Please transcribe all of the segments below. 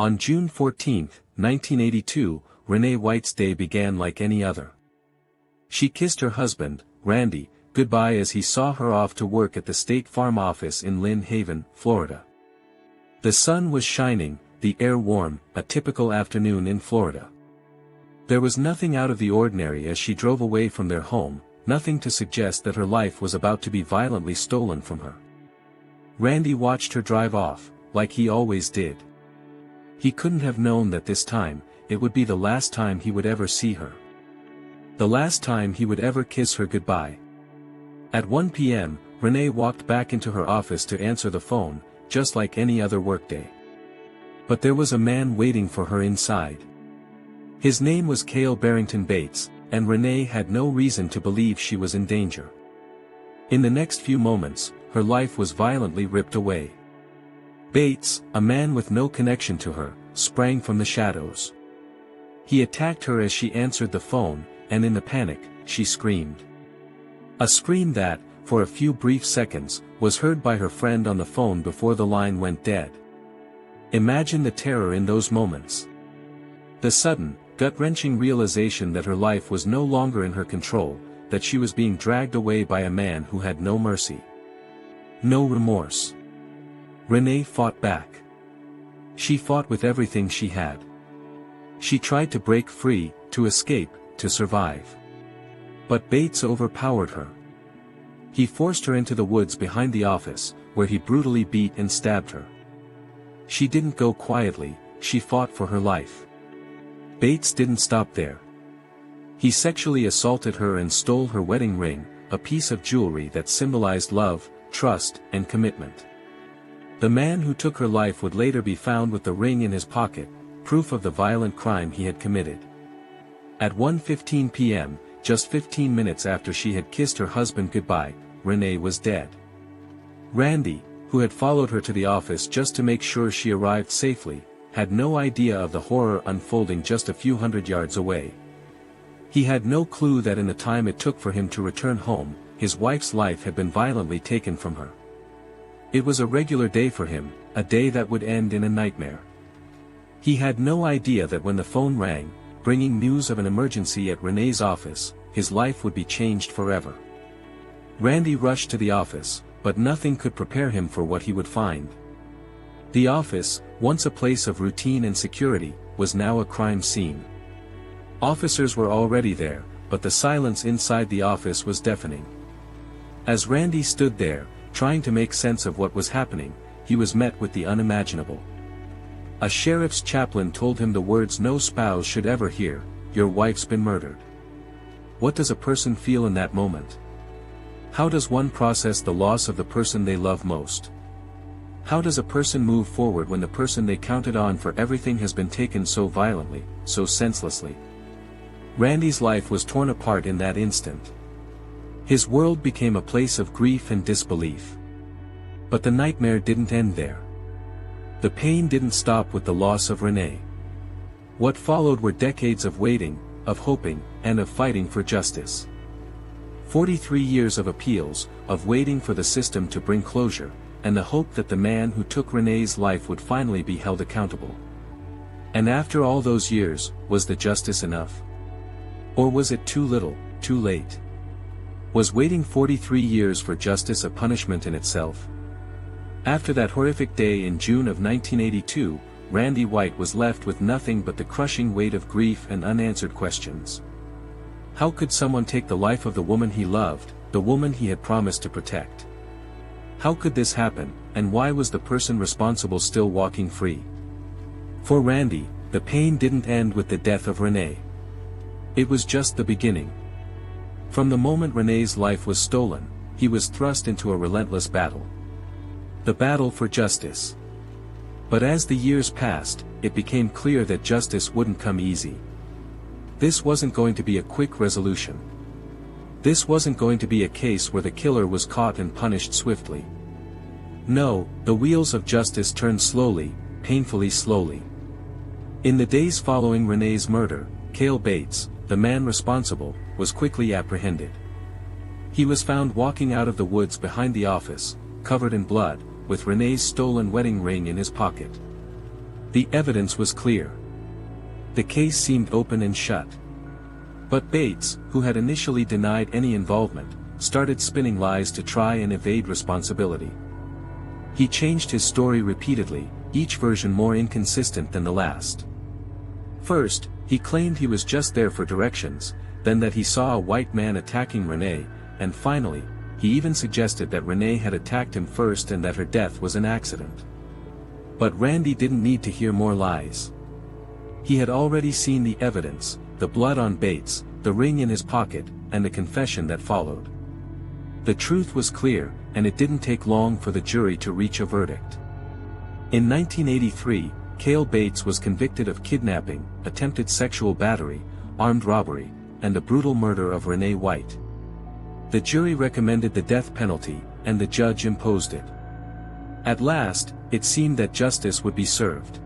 On June 14, 1982, Renee White's day began like any other. She kissed her husband, Randy, goodbye as he saw her off to work at the State Farm office in Lynn Haven, Florida. The sun was shining, the air warm, a typical afternoon in Florida. There was nothing out of the ordinary as she drove away from their home, nothing to suggest that her life was about to be violently stolen from her. Randy watched her drive off, like he always did. He couldn't have known that this time, it would be the last time he would ever see her. The last time he would ever kiss her goodbye. At 1 p.m., Renee walked back into her office to answer the phone, just like any other workday. But there was a man waiting for her inside. His name was Kayle Barrington Bates, and Renee had no reason to believe she was in danger. In the next few moments, her life was violently ripped away. Bates, a man with no connection to her, sprang from the shadows. He attacked her as she answered the phone, and in the panic, she screamed. A scream that, for a few brief seconds, was heard by her friend on the phone before the line went dead. Imagine the terror in those moments. The sudden, gut-wrenching realization that her life was no longer in her control, that she was being dragged away by a man who had no mercy. No remorse. Renee fought back. She fought with everything she had. She tried to break free, to escape, to survive. But Bates overpowered her. He forced her into the woods behind the office, where he brutally beat and stabbed her. She didn't go quietly, she fought for her life. Bates didn't stop there. He sexually assaulted her and stole her wedding ring, a piece of jewelry that symbolized love, trust, and commitment. The man who took her life would later be found with the ring in his pocket, proof of the violent crime he had committed. At 1:15 p.m., just 15 minutes after she had kissed her husband goodbye, Renee was dead. Randy, who had followed her to the office just to make sure she arrived safely, had no idea of the horror unfolding just a few hundred yards away. He had no clue that in the time it took for him to return home, his wife's life had been violently taken from her. It was a regular day for him, a day that would end in a nightmare. He had no idea that when the phone rang, bringing news of an emergency at Renee's office, his life would be changed forever. Randy rushed to the office, but nothing could prepare him for what he would find. The office, once a place of routine and security, was now a crime scene. Officers were already there, but the silence inside the office was deafening. As Randy stood there, trying to make sense of what was happening, he was met with the unimaginable. A sheriff's chaplain told him the words no spouse should ever hear, "Your wife's been murdered." What does a person feel in that moment? How does one process the loss of the person they love most? How does a person move forward when the person they counted on for everything has been taken so violently, so senselessly? Randy's life was torn apart in that instant. His world became a place of grief and disbelief. But the nightmare didn't end there. The pain didn't stop with the loss of Renee. What followed were decades of waiting, of hoping, and of fighting for justice. 43 years of appeals, of waiting for the system to bring closure, and the hope that the man who took Renee's life would finally be held accountable. And after all those years, was the justice enough? Or was it too little, too late? Was waiting 43 years for justice a punishment in itself? After that horrific day in June of 1982, Randy White was left with nothing but the crushing weight of grief and unanswered questions. How could someone take the life of the woman he loved, the woman he had promised to protect? How could this happen, and why was the person responsible still walking free? For Randy, the pain didn't end with the death of Renee. It was just the beginning. From the moment Renee's life was stolen, he was thrust into a relentless battle. The battle for justice. But as the years passed, it became clear that justice wouldn't come easy. This wasn't going to be a quick resolution. This wasn't going to be a case where the killer was caught and punished swiftly. No, the wheels of justice turned slowly, painfully slowly. In the days following Renee's murder, Kayle Bates, the man responsible, was quickly apprehended. He was found walking out of the woods behind the office, covered in blood, with Renee's stolen wedding ring in his pocket. The evidence was clear. The case seemed open and shut. But Bates, who had initially denied any involvement, started spinning lies to try and evade responsibility. He changed his story repeatedly, each version more inconsistent than the last. First, he claimed he was just there for directions, then that he saw a white man attacking Renee, and finally, he even suggested that Renee had attacked him first and that her death was an accident. But Randy didn't need to hear more lies. He had already seen the evidence, the blood on Bates, the ring in his pocket, and the confession that followed. The truth was clear, and it didn't take long for the jury to reach a verdict. In 1983, Kayle Bates was convicted of kidnapping, attempted sexual battery, armed robbery, and the brutal murder of Renee White. The jury recommended the death penalty, and the judge imposed it. At last, it seemed that justice would be served.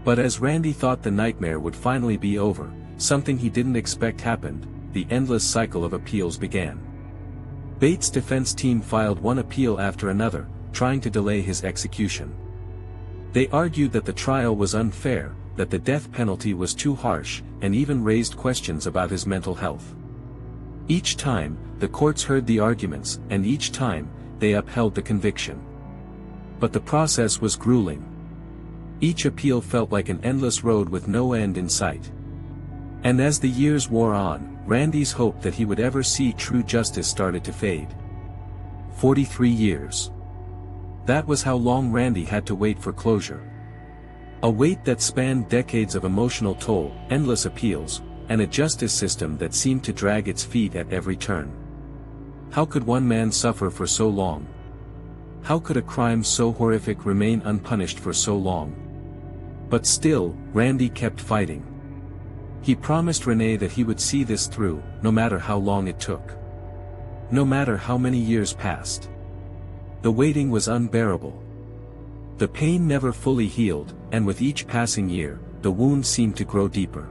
But as Randy thought the nightmare would finally be over, something he didn't expect happened. The endless cycle of appeals began. Bates' defense team filed one appeal after another, trying to delay his execution. They argued that the trial was unfair, that the death penalty was too harsh, and even raised questions about his mental health. Each time, the courts heard the arguments, and each time, they upheld the conviction. But the process was grueling. Each appeal felt like an endless road with no end in sight. And as the years wore on, Randy's hope that he would ever see true justice started to fade. 43 years. That was how long Randy had to wait for closure. A wait that spanned decades of emotional toll, endless appeals, and a justice system that seemed to drag its feet at every turn. How could one man suffer for so long? How could a crime so horrific remain unpunished for so long? But still, Randy kept fighting. He promised Renee that he would see this through, no matter how long it took. No matter how many years passed. The waiting was unbearable. The pain never fully healed, and with each passing year, the wound seemed to grow deeper.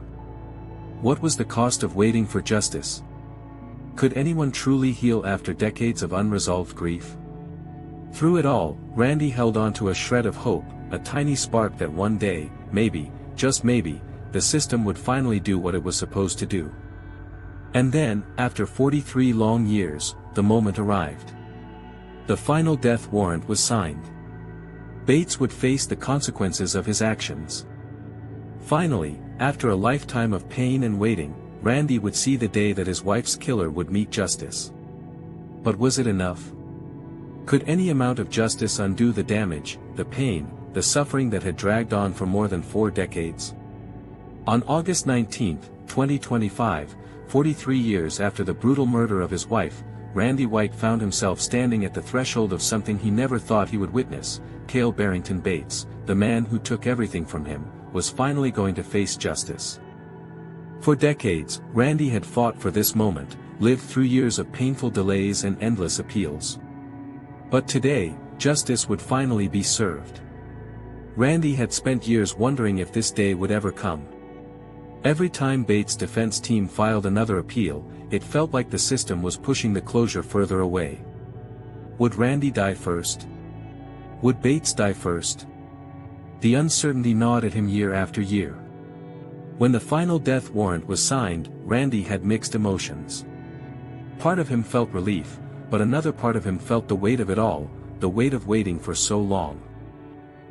What was the cost of waiting for justice? Could anyone truly heal after decades of unresolved grief? Through it all, Randy held on to a shred of hope, a tiny spark that one day, maybe, just maybe, the system would finally do what it was supposed to do. And then, after 43 long years, the moment arrived. The final death warrant was signed. Bates would face the consequences of his actions. Finally, after a lifetime of pain and waiting, Randy would see the day that his wife's killer would meet justice. But was it enough? Could any amount of justice undo the damage, the pain, the suffering that had dragged on for more than 4 decades? On August 19, 2025, 43 years after the brutal murder of his wife, Randy White found himself standing at the threshold of something he never thought he would witness. Kayle Barrington Bates, the man who took everything from him, was finally going to face justice. For decades, Randy had fought for this moment, lived through years of painful delays and endless appeals. But today, justice would finally be served. Randy had spent years wondering if this day would ever come. Every time Bates' defense team filed another appeal, it felt like the system was pushing the closure further away. Would Randy die first? Would Bates die first? The uncertainty gnawed at him year after year. When the final death warrant was signed, Randy had mixed emotions. Part of him felt relief, but another part of him felt the weight of it all, the weight of waiting for so long.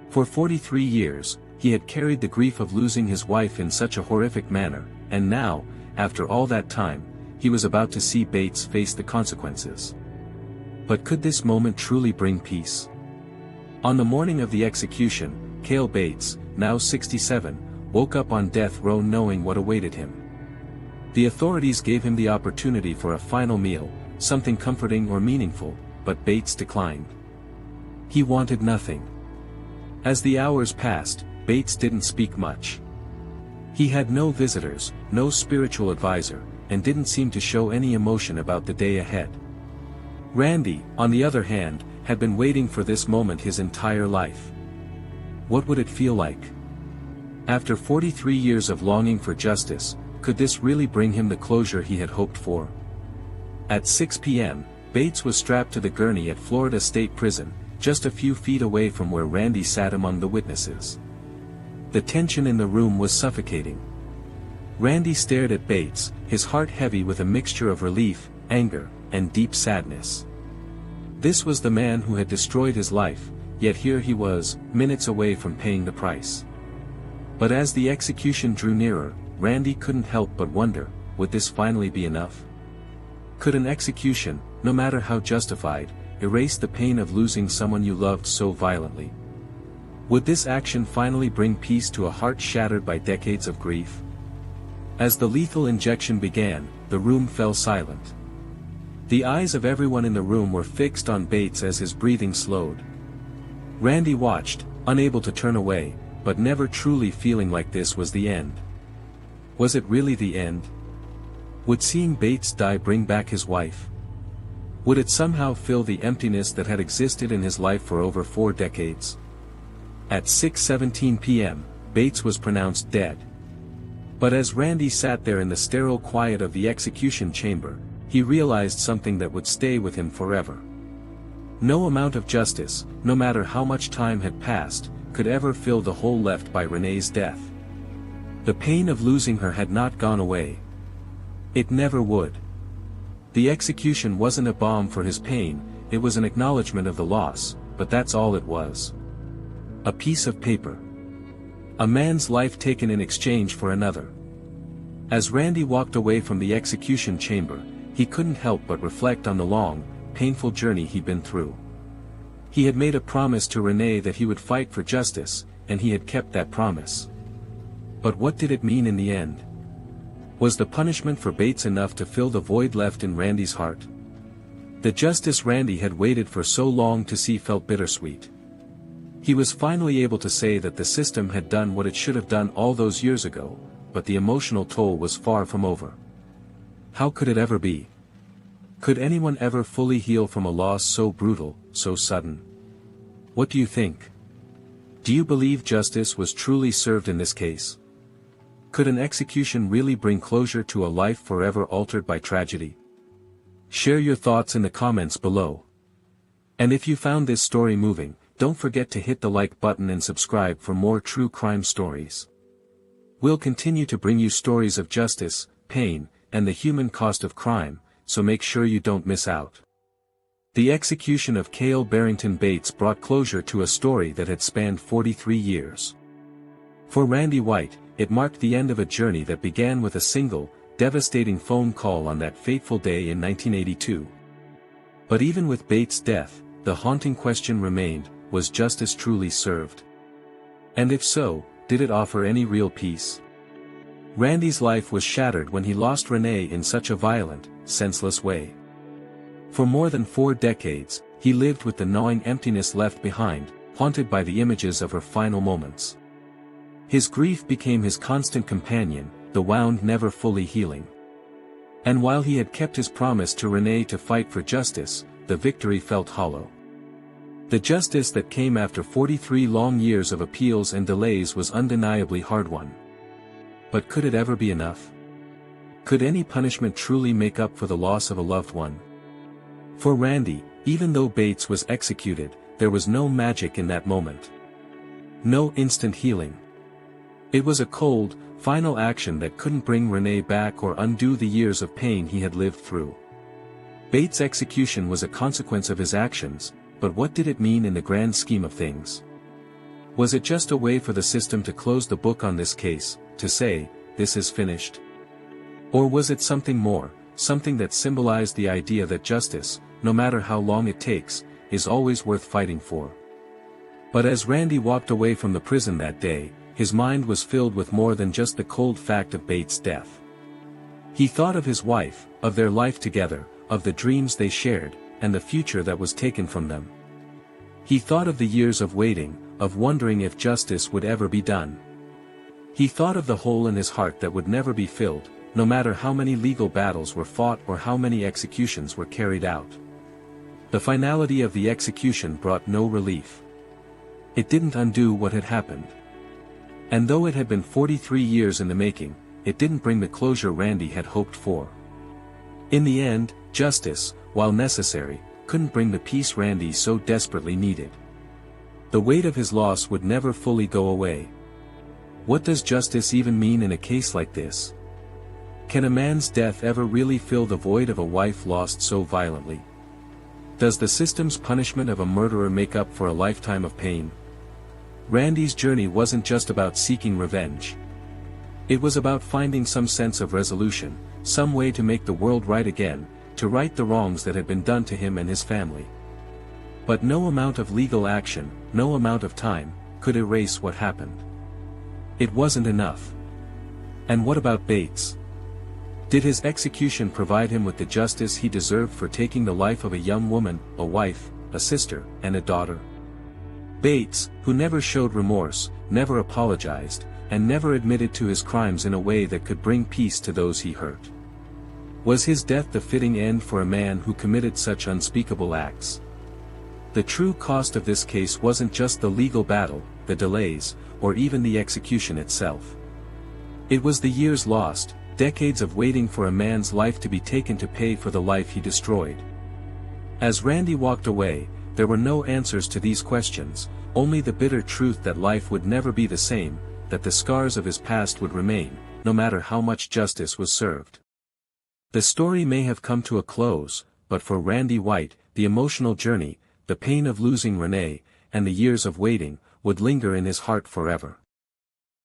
For 43 years, he had carried the grief of losing his wife in such a horrific manner, and now, after all that time, he was about to see Bates face the consequences. But could this moment truly bring peace? On the morning of the execution, Kayle Bates, now 67, woke up on death row knowing what awaited him. The authorities gave him the opportunity for a final meal, something comforting or meaningful, but Bates declined. He wanted nothing. As the hours passed, Bates didn't speak much. He had no visitors, no spiritual advisor, and didn't seem to show any emotion about the day ahead. Randy, on the other hand, had been waiting for this moment his entire life. What would it feel like? After 43 years of longing for justice, could this really bring him the closure he had hoped for? At 6 p.m., Bates was strapped to the gurney at Florida State Prison, just a few feet away from where Randy sat among the witnesses. The tension in the room was suffocating. Randy stared at Bates, his heart heavy with a mixture of relief, anger, and deep sadness. This was the man who had destroyed his life, yet here he was, minutes away from paying the price. But as the execution drew nearer, Randy couldn't help but wonder, would this finally be enough? Could an execution, no matter how justified, erase the pain of losing someone you loved so violently? Would this action finally bring peace to a heart shattered by decades of grief? As the lethal injection began, the room fell silent. The eyes of everyone in the room were fixed on Bates as his breathing slowed. Randy watched, unable to turn away, but never truly feeling like this was the end. Was it really the end? Would seeing Bates die bring back his wife? Would it somehow fill the emptiness that had existed in his life for over 4 decades? At 6:17 p.m., Bates was pronounced dead. But as Randy sat there in the sterile quiet of the execution chamber, he realized something that would stay with him forever. No amount of justice, no matter how much time had passed, could ever fill the hole left by Renee's death. The pain of losing her had not gone away. It never would. The execution wasn't a balm for his pain, it was an acknowledgement of the loss, but that's all it was. A piece of paper. A man's life taken in exchange for another. As Randy walked away from the execution chamber, he couldn't help but reflect on the long, painful journey he'd been through. He had made a promise to Renee that he would fight for justice, and he had kept that promise. But what did it mean in the end? Was the punishment for Bates enough to fill the void left in Randy's heart? The justice Randy had waited for so long to see felt bittersweet. He was finally able to say that the system had done what it should have done all those years ago, but the emotional toll was far from over. How could it ever be? Could anyone ever fully heal from a loss so brutal, so sudden? What do you think? Do you believe justice was truly served in this case? Could an execution really bring closure to a life forever altered by tragedy? Share your thoughts in the comments below. And if you found this story moving, don't forget to hit the like button and subscribe for more true crime stories. We'll continue to bring you stories of justice, pain, and the human cost of crime, so make sure you don't miss out. The execution of Kayle Barrington Bates brought closure to a story that had spanned 43 years. For Randy White, it marked the end of a journey that began with a single, devastating phone call on that fateful day in 1982. But even with Bates' death, the haunting question remained, was justice truly served? And if so, did it offer any real peace? Randy's life was shattered when he lost Renee in such a violent, senseless way. For more than 4 decades, he lived with the gnawing emptiness left behind, haunted by the images of her final moments. His grief became his constant companion, the wound never fully healing. And while he had kept his promise to Renee to fight for justice, the victory felt hollow. The justice that came after 43 long years of appeals and delays was undeniably hard-won. But could it ever be enough? Could any punishment truly make up for the loss of a loved one? For Randy, even though Bates was executed, there was no magic in that moment. No instant healing. It was a cold, final action that couldn't bring Renee back or undo the years of pain he had lived through. Bates' execution was a consequence of his actions, but what did it mean in the grand scheme of things? Was it just a way for the system to close the book on this case, to say, this is finished? Or was it something more, something that symbolized the idea that justice, no matter how long it takes, is always worth fighting for? But as Randy walked away from the prison that day, his mind was filled with more than just the cold fact of Bates' death. He thought of his wife, of their life together, of the dreams they shared, and the future that was taken from them. He thought of the years of waiting, of wondering if justice would ever be done. He thought of the hole in his heart that would never be filled, no matter how many legal battles were fought or how many executions were carried out. The finality of the execution brought no relief. It didn't undo what had happened. And though it had been 43 years in the making, it didn't bring the closure Randy had hoped for. In the end, justice, while necessary, couldn't bring the peace Randy so desperately needed. The weight of his loss would never fully go away. What does justice even mean in a case like this? Can a man's death ever really fill the void of a wife lost so violently? Does the system's punishment of a murderer make up for a lifetime of pain? Randy's journey wasn't just about seeking revenge. It was about finding some sense of resolution, some way to make the world right again, to right the wrongs that had been done to him and his family. But no amount of legal action, no amount of time, could erase what happened. It wasn't enough. And what about Bates? Did his execution provide him with the justice he deserved for taking the life of a young woman, a wife, a sister, and a daughter? Bates, who never showed remorse, never apologized, and never admitted to his crimes in a way that could bring peace to those he hurt. Was his death the fitting end for a man who committed such unspeakable acts? The true cost of this case wasn't just the legal battle, the delays, or even the execution itself. It was the years lost, decades of waiting for a man's life to be taken to pay for the life he destroyed. As Randy walked away, there were no answers to these questions, only the bitter truth that life would never be the same, that the scars of his past would remain, no matter how much justice was served. The story may have come to a close, but for Randy White, the emotional journey, the pain of losing Renee, and the years of waiting, would linger in his heart forever.